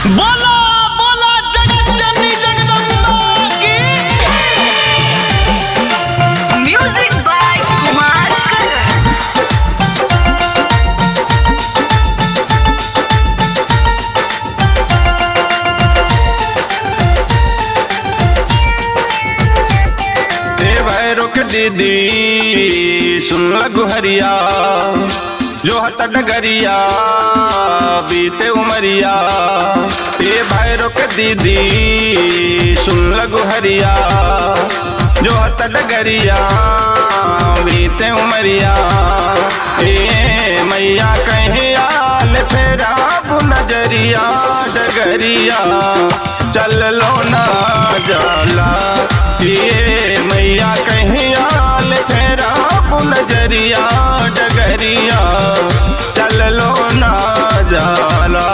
बोला बोला जगत जननी जगदम्बा की। म्यूजिक बाय कुमार करण। भैरो के दीदी सुन लगु हरिया जो हत डगरिया बीते उमरिया। ए भैरो के दीदी सुन लगु हरिया जो हत डगरिया बीते उमरिया। ए मैया कहीं आल फेरा नजरिया डगरिया चल लो ना जाला। ये मैया कहीं आल फेरा नजरिया डगरिया चल लो ना जाला।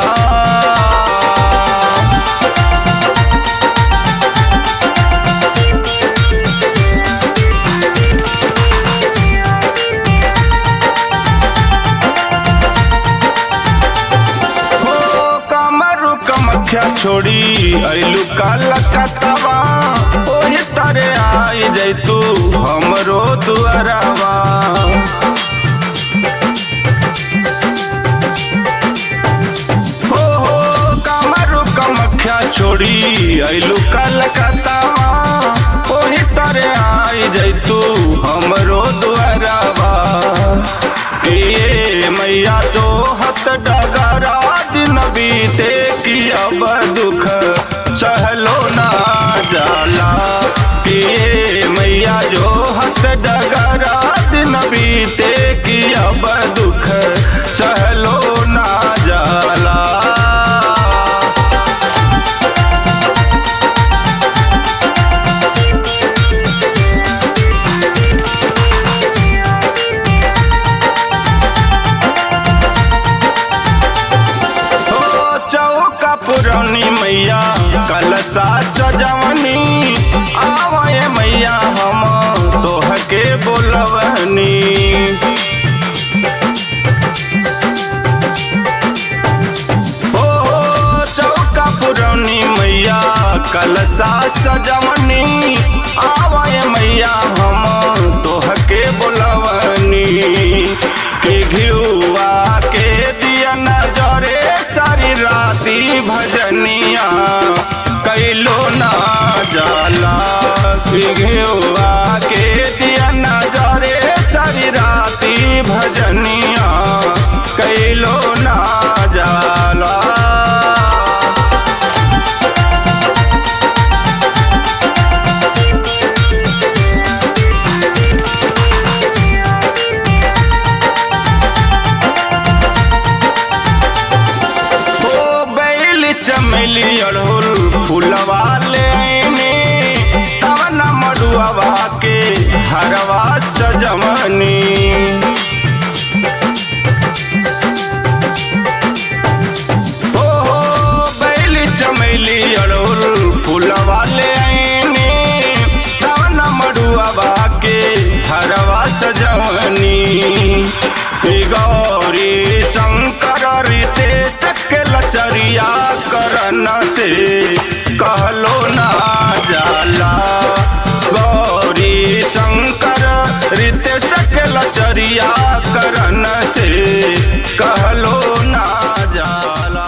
कमख्या छोड़ी अइलू काला कतवा ओही तारे आई जैतू हमरो दुआरवा। हो कमरू कमख्या छोड़ी अइलू काला कतवा ओही तारे आई जैतू हमरो दुआरवा। ये मैया तो हत डगरा दिन बीते की अब दुख सहलो ना जाला। ये मैया जो हत डगरा दिन बीते की अब दुख सहलो ना जाला। पुरानी मैया कलसा सजवनी आवे मैया हम तोहके बोलवनी। ओ चौका पुरानी मैया कलसा सजवनी आवे मैया हम तोहके बोलवनी। के घिउआ के दिया नजरे सारी राती भजनिया कैलो ना जाला। घिउआ के दिया नजरे सारी राती भजनिया कैलो ना जाला। चमेली अड़हुल फूलवा ले तवना मडुआवा के हरवा सजमनी। हो बैली चमेली अड़हुल फूलवा ले तवना मडुआवा के हरवा सजमनी। गौरी शंकर रितेश के लचरिया करन से कहलो ना जाला। गौरी शंकर रितेश के लचरिया करन से कहलो ना जाला।